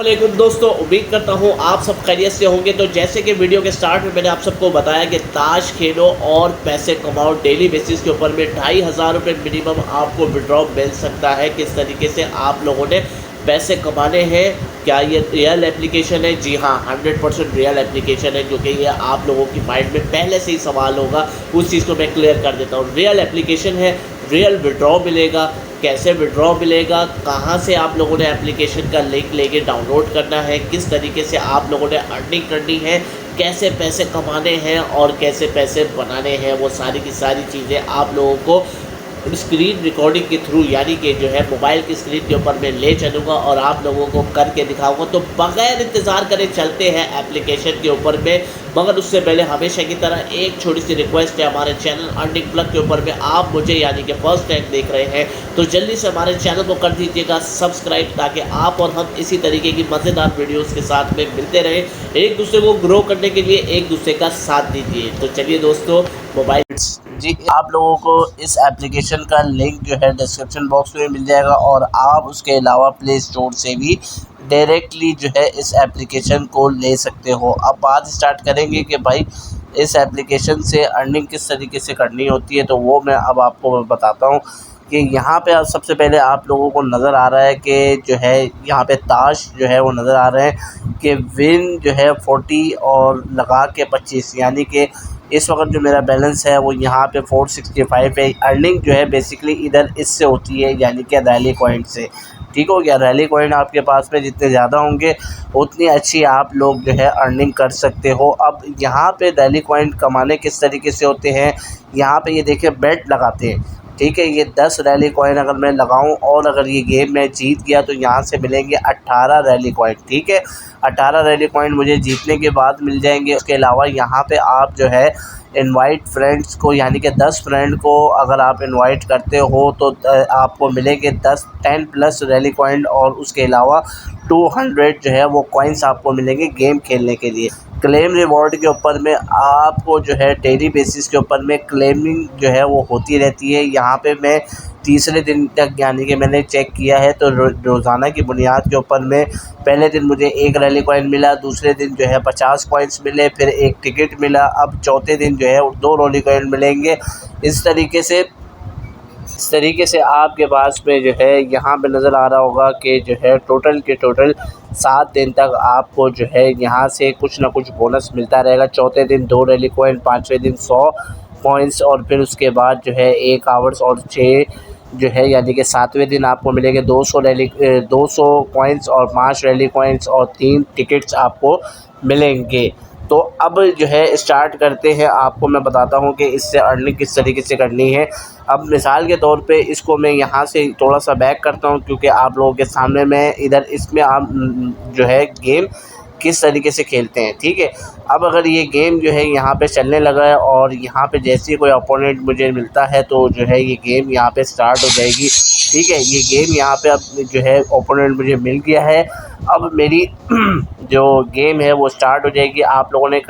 अस्सलामुअलैकुम दोस्तों, उम्मीद करता हूँ आप सब खैरियत से होंगे। तो जैसे कि वीडियो के स्टार्ट में मैंने आप सबको बताया कि ताश खेलो और पैसे कमाओ। डेली बेसिस के ऊपर में 2500 रुपये मिनिमम आपको विड्रॉ मिल सकता है। किस तरीके से आप लोगों ने पैसे कमाने हैं, क्या ये रियल एप्लीकेशन है? जी हाँ, 100% रियल एप्लीकेशन है। जो कि ये आप लोगों की माइंड में पहले से ही सवाल होगा, उस चीज़ को मैं क्लियर कर देता हूँ। रियल एप्लीकेशन है, रियल विड्रॉ मिलेगा। कैसे विड्रॉ मिलेगा, कहाँ से आप लोगों ने एप्लीकेशन का लिंक लेके डाउनलोड करना है, किस तरीके से आप लोगों ने अर्निंग करनी है, कैसे पैसे कमाने हैं और कैसे पैसे बनाने हैं, वो सारी की सारी चीज़ें आप लोगों को स्क्रीन रिकॉर्डिंग के थ्रू, यानी कि जो है मोबाइल की स्क्रीन के ऊपर मैं ले चलूँगा और आप लोगों को करके दिखाऊंगा। तो बगैर इंतज़ार करे चलते हैं एप्लीकेशन के ऊपर में। मगर उससे पहले हमेशा की तरह एक छोटी सी रिक्वेस्ट है, हमारे चैनल अर्निंग प्लग के ऊपर में आप मुझे यानी कि फर्स्ट टाइम देख रहे हैं तो जल्दी से हमारे चैनल को कर दीजिएगा सब्सक्राइब, ताकि आप और हम इसी तरीके की मज़ेदार वीडियोज़ के साथ में मिलते रहें। एक दूसरे को ग्रो करने के लिए एक दूसरे का साथ दीजिए। तो चलिए दोस्तों, मोबाइल जी आप लोगों को इस एप्लीकेशन का लिंक जो है डिस्क्रिप्शन बॉक्स में मिल जाएगा, और आप उसके अलावा प्ले स्टोर से भी डायरेक्टली जो है इस एप्लीकेशन को ले सकते हो। अब बात स्टार्ट करेंगे कि भाई इस एप्लीकेशन से अर्निंग किस तरीके से करनी होती है, तो वो मैं अब आपको बताता हूँ। कि यहाँ पे सबसे पहले आप लोगों को नज़र आ रहा है कि जो है यहाँ पे ताश जो है वो नज़र आ रहे हैं कि विन जो है 40 और लगा के 25, यानी कि इस वक्त जो मेरा बैलेंस है वो यहाँ पे 465 है। अर्निंग जो है बेसिकली इधर इससे होती है, यानी कि रैली कॉइन से। ठीक हो गया, रैली कॉइन आपके पास में जितने ज़्यादा होंगे उतनी अच्छी आप लोग जो है अर्निंग कर सकते हो। अब यहाँ पे रैली कॉइन कमाने किस तरीके से होते हैं, यहाँ पे ये देखिए बेट लगाते हैं। ठीक है, ये 10 रैली कॉइन अगर मैं लगाऊं और अगर ये गेम मैं जीत गया तो यहाँ से मिलेंगे 18 रैली कॉइन। ठीक है, 18 रैली कॉइन मुझे जीतने के बाद मिल जाएंगे। उसके अलावा यहाँ पे आप जो है इनवाइट फ्रेंड्स को, यानी कि 10 फ्रेंड को अगर आप इनवाइट करते हो तो आपको मिलेंगे 10 प्लस रैली कॉइन, और उसके अलावा 200 जो है वो कॉइन्स आपको मिलेंगे गेम खेलने के लिए। क्लेम रिवॉर्ड के ऊपर में आपको जो है डेली बेसिस के ऊपर में क्लेमिंग जो है वो होती रहती है। यहाँ पे मैं तीसरे दिन तक, यानी कि मैंने चेक किया है तो रोज़ाना की बुनियाद के ऊपर में पहले दिन मुझे 1 रैली कॉइन मिला, दूसरे दिन जो है 50 कॉइन्स मिले, फिर 1 टिकट मिला, अब चौथे दिन जो है 2 रैली कॉइन मिलेंगे। इस तरीके से आपके पास में जो है यहाँ पे नज़र आ रहा होगा कि जो है टोटल के टोटल 7 दिन तक आपको जो है यहाँ से कुछ ना कुछ बोनस मिलता रहेगा। चौथे दिन 2 रैली कॉइन, 5वें दिन 100 कॉइन्स, और फिर उसके बाद जो है 1 आवर्स और 6 जो है, यानी कि 7वें दिन आपको मिलेंगे 200 कॉइन्स और 5 रैली कॉइन्स और 3 टिकट्स आपको मिलेंगे। तो अब जो है स्टार्ट करते हैं, आपको मैं बताता हूँ कि इससे अर्निंग किस तरीके से करनी है। अब मिसाल के तौर पे इसको मैं यहाँ से थोड़ा सा बैक करता हूँ, क्योंकि आप लोगों के सामने मैं इधर इसमें आप जो है गेम किस तरीके से खेलते हैं। ठीक है, अब अगर ये गेम जो है यहाँ पे चलने लगा है और यहाँ पे जैसे ही कोई अपोनेंट मुझे मिलता है तो जो है ये गेम यहाँ पे स्टार्ट हो जाएगी। ठीक है, ये गेम यहाँ पे अब जो है ओपोनेंट मुझे मिल गया है। अब मेरी जो गेम है वो स्टार्ट हो जाएगी। आप लोगों ने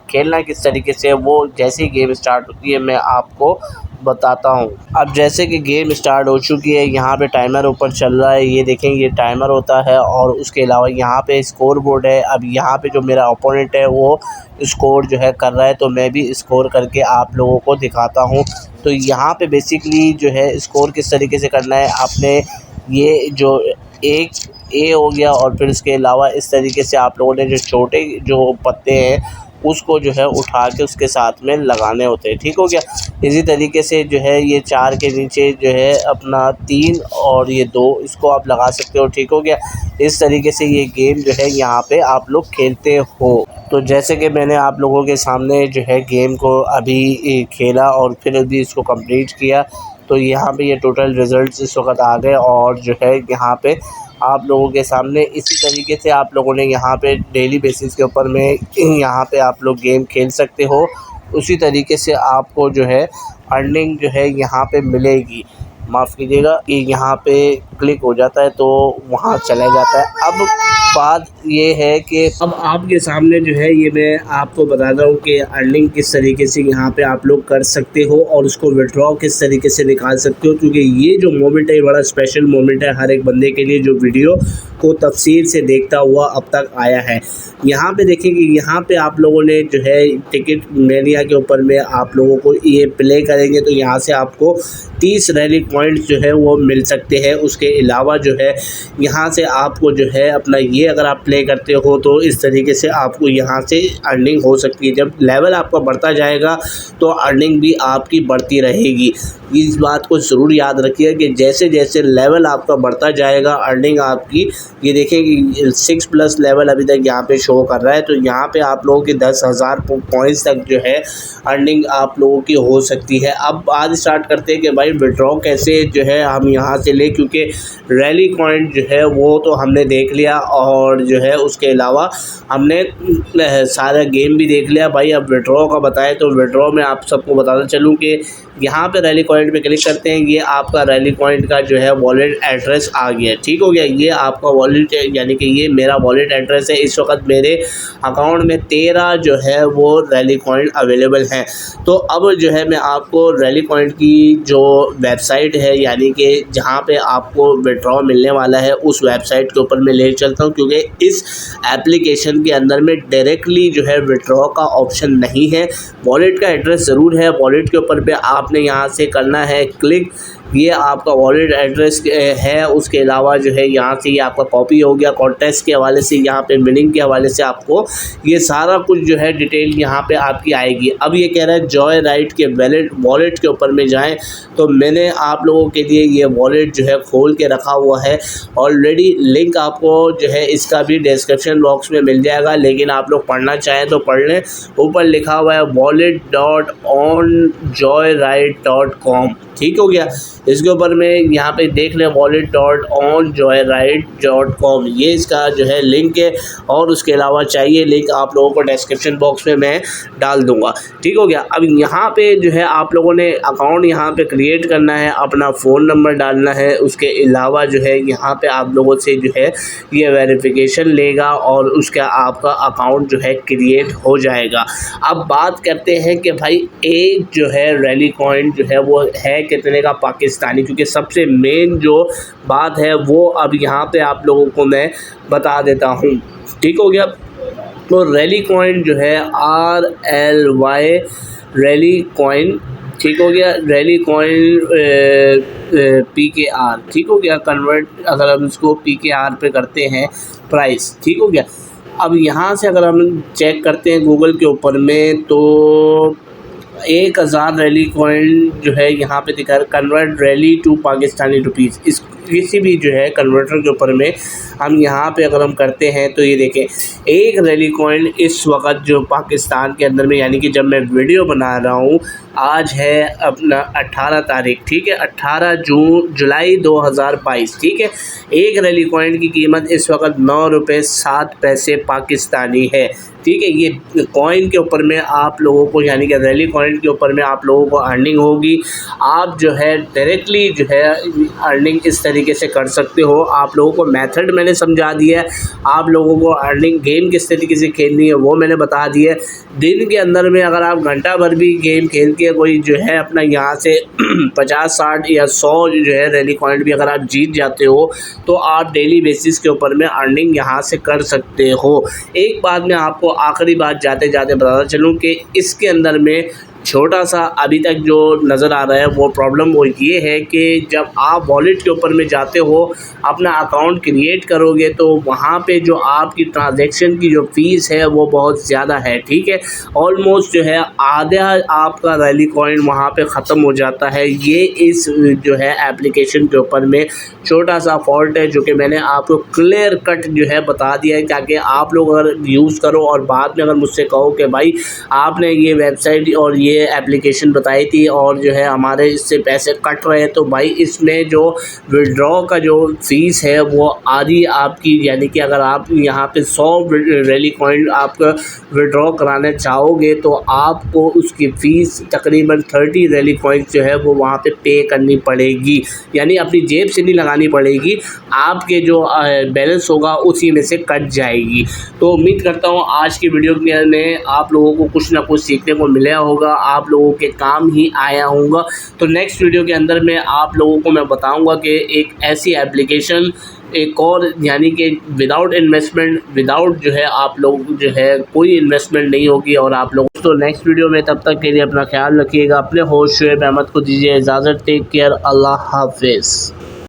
खेलना किस तरीके से, वो जैसे ही गेम स्टार्ट होती है मैं आपको बताता हूँ। अब जैसे कि गेम स्टार्ट हो चुकी है, यहाँ पे टाइमर ऊपर चल रहा है, ये देखें ये टाइमर होता है, और उसके अलावा यहाँ पे स्कोर बोर्ड है। अब यहाँ पे जो मेरा ओपोनेंट है वो स्कोर जो है कर रहा है, तो मैं भी स्कोर करके आप लोगों को दिखाता हूँ। तो यहाँ पे बेसिकली जो है स्कोर किस तरीके से करना है, आपने ये जो एक ए हो गया और फिर इसके अलावा इस तरीके से आप लोगों ने जो छोटे जो पत्ते हैं उसको जो है उठा के उसके साथ में लगाने होते हैं। ठीक हो गया, इसी तरीके से जो है ये 4 के नीचे जो है अपना 3 और ये 2 इसको आप लगा सकते हो। ठीक हो गया, इस तरीके से ये गेम जो है यहाँ पे आप लोग खेलते हो। तो जैसे कि मैंने आप लोगों के सामने जो है गेम को अभी खेला और फिर अभी इसको कंप्लीट किया, तो यहाँ पे ये टोटल रिज़ल्ट्स इस वक्त आ गए, और जो है यहाँ पे आप लोगों के सामने इसी तरीके से आप लोगों ने यहाँ पे डेली बेसिस के ऊपर में यहाँ पे आप लोग गेम खेल सकते हो। उसी तरीके से आपको जो है अर्निंग जो है यहाँ पे मिलेगी। माफ़ कीजिएगा कि यहाँ पे क्लिक हो जाता है तो वहाँ चला जाता है। अब बात ये है कि अब आपके सामने जो है ये मैं आपको बताता हूँ कि अर्निंग किस तरीके से यहाँ पे आप लोग कर सकते हो और उसको विड्रॉ किस तरीके से निकाल सकते हो, क्योंकि ये जो मोमेंट है ये बड़ा स्पेशल मोमेंट है हर एक बंदे के लिए जो वीडियो को तफसील से देखता हुआ अब तक आया है। यहाँ पे देखिए कि यहाँ पे आप लोगों ने जो है टिकट मेनिया के ऊपर में आप लोगों को ये प्ले करेंगे तो यहाँ से आपको 30 रैली पॉइंट्स जो है वो मिल सकते हैं। उसके अलावा जो है यहाँ से आपको जो है अपना ये अगर आप प्ले करते हो तो इस तरीके से आपको यहाँ से अर्निंग हो सकती है। जब लेवल आपका बढ़ता जाएगा तो अर्निंग भी आपकी बढ़ती रहेगी। इस बात को ज़रूर याद रखिए कि जैसे जैसे लेवल आपका बढ़ता जाएगा अर्निंग आपकी, ये देखिए कि 6+ लेवल अभी तक यहाँ पे शो कर रहा है, तो यहाँ पे आप लोगों के 10,000 पॉइंट्स तक जो है अर्निंग आप लोगों की हो सकती है। अब आज स्टार्ट करते हैं कि भाई विड्रॉ कैसे जो है हम यहाँ से ले, क्योंकि रैली पॉइंट जो है वो तो हमने देख लिया और जो है उसके अलावा हमने सारा गेम भी देख लिया। भाई अब विड्रॉ का बताएं तो विड्रॉ में आप सबको बताता चलूँ कि यहाँ पे रैली पॉइंट पे क्लिक करते हैं, ये आपका रैली पॉइंट का जो है वॉलेट एड्रेस आ गया, ठीक हो गया। ये आपका वॉलेट यानी कि ये मेरा वॉलेट एड्रेस है। इस वक्त मेरे अकाउंट में 13 जो है वो रैली पॉइंट अवेलेबल हैं। तो अब जो है मैं आपको रैली पॉइंट की जो वेबसाइट है यानी कि जहाँ पे आपको विड्रॉ मिलने वाला है उस वेबसाइट के ऊपर मैं ले चलता हूँ, क्योंकि इस एप्लीकेशन के अंदर में डायरेक्टली जो है विड्रॉ का ऑप्शन नहीं है। वॉलेट का एड्रेस ज़रूर है, वॉलेट के ऊपर पे आपने यहाँ से करना है क्लिक, ये आपका वॉलेट एड्रेस है। उसके अलावा जो है यहाँ से ये आपका कॉपी हो गया, कॉन्टेस्ट के हवाले से यहाँ पे मीनिंग के हवाले से आपको ये सारा कुछ जो है डिटेल यहाँ पे आपकी आएगी। अब ये कह रहा है जॉय राइट के वॉलेट के ऊपर में जाएं, तो मैंने आप लोगों के लिए ये वॉलेट जो है खोल के रखा हुआ है ऑलरेडी। लिंक आपको जो है इसका भी डिस्क्रिप्शन बॉक्स में मिल जाएगा, लेकिन आप लोग पढ़ना चाहें तो पढ़ लें। ऊपर लिखा हुआ है wallet.onjoyride.com, ठीक हो गया। इसके ऊपर में यहाँ पे देख लें wallet.onjoyride.com, ये इसका जो है लिंक है। और उसके अलावा चाहिए लिंक आप लोगों को डिस्क्रिप्शन बॉक्स में मैं डाल दूँगा, ठीक हो गया। अब यहाँ पे जो है आप लोगों ने अकाउंट यहाँ पे क्रिएट करना है, अपना फ़ोन नंबर डालना है। उसके अलावा जो है यहाँ पे आप लोगों से जो है ये वेरिफिकेशन लेगा और उसका आपका अकाउंट जो है क्रिएट हो जाएगा। अब बात करते हैं कि भाई एक जो है रैली पॉइंट जो है वो है कितने का पाकिस्तानी, क्योंकि सबसे मेन जो बात है वो अब यहाँ पे आप लोगों को मैं बता देता हूँ, ठीक हो गया। तो रैली कॉइन जो है RLY रैली कॉइन, ठीक हो गया। रैली कॉइन PKR, ठीक हो गया। कन्वर्ट अगर हम इसको PKR पे करते हैं प्राइस, ठीक हो गया। अब यहाँ से अगर हम चेक करते हैं गूगल के ऊपर में तो 1000 रैली कॉइन जो है यहाँ पे दिखा रहा है convert riyal to Pakistani rupees. इस किसी भी जो है कन्वर्टर के ऊपर में हम यहाँ पे अगर हम करते हैं तो ये देखें एक रैली कॉइन इस वक्त जो पाकिस्तान के अंदर में, यानी कि जब मैं वीडियो बना रहा हूँ आज है अपना 18 तारीख, ठीक है, 18 जुलाई 2022, ठीक है। एक रैली कॉइन की कीमत इस वक्त 9 रुपये 7 पैसे पाकिस्तानी है, ठीक है। ये कॉइन के ऊपर में आप लोगों को यानी कि रैली कॉइन के ऊपर में आप लोगों को अर्निंग होगी। आप जो है डायरेक्टली जो है अर्निंग इस तरीके से कर सकते हो। आप लोगों को मेथड मैंने समझा दिया है, आप लोगों को अर्निंग गेम किस तरीके से खेलनी है वो मैंने बता दिया है। दिन के अंदर में अगर आप घंटा भर भी गेम खेल के कोई जो है अपना यहाँ से 50, 60 या 100 जो है रैली कॉइन भी अगर आप जीत जाते हो तो आप डेली बेसिस के ऊपर में अर्निंग यहाँ से कर सकते हो। एक बात मैं आपको आखिरी बात जाते जाते बताता चलूँ कि इसके अंदर में छोटा सा अभी तक जो नज़र आ रहा है वो प्रॉब्लम वो ये है कि जब आप वॉलेट के ऊपर में जाते हो अपना अकाउंट क्रिएट करोगे तो वहाँ पे जो आपकी ट्रांजैक्शन की जो फ़ीस है वो बहुत ज़्यादा है, ठीक है। ऑलमोस्ट जो है आधा आपका रैली कॉइन वहाँ पे ख़त्म हो जाता है। ये इस जो है एप्लीकेशन के ऊपर में छोटा सा फॉल्ट है जो कि मैंने आपको क्लियर कट जो है बता दिया है, ताकि आप लोग अगर यूज़ करो और बाद में अगर मुझसे कहो कि भाई आपने ये वेबसाइट और ये ये एप्लीकेशन बताई थी और जो है हमारे इससे पैसे कट रहे हैं। तो भाई इसमें जो विड्रॉ का जो फ़ीस है वो आधी आपकी, यानी कि अगर आप यहाँ पे 100 रैली कॉइन आप विड्रॉ कराना चाहोगे तो आपको उसकी फ़ीस तकरीबन 30 रैली कॉइन्स जो है वो वहाँ पे पे करनी पड़ेगी, यानी अपनी जेब से नहीं लगानी पड़ेगी, आपके जो बैलेंस होगा उसी में से कट जाएगी। तो उम्मीद करता हूँ आज की वीडियो में आप लोगों को कुछ ना कुछ सीखने को मिला होगा, आप लोगों के काम ही आया होगा। तो नेक्स्ट वीडियो के अंदर में आप लोगों को मैं बताऊंगा कि एक ऐसी एप्लीकेशन एक और, यानी कि विदाउट इन्वेस्टमेंट, विदाउट जो है आप लोग जो है कोई इन्वेस्टमेंट नहीं होगी और आप लोग। तो नेक्स्ट वीडियो में, तब तक के लिए अपना ख्याल रखिएगा। अपने होस्ट शुएब अहमद को दीजिए इजाज़त। टेक केयर, अल्लाह हाफिज़।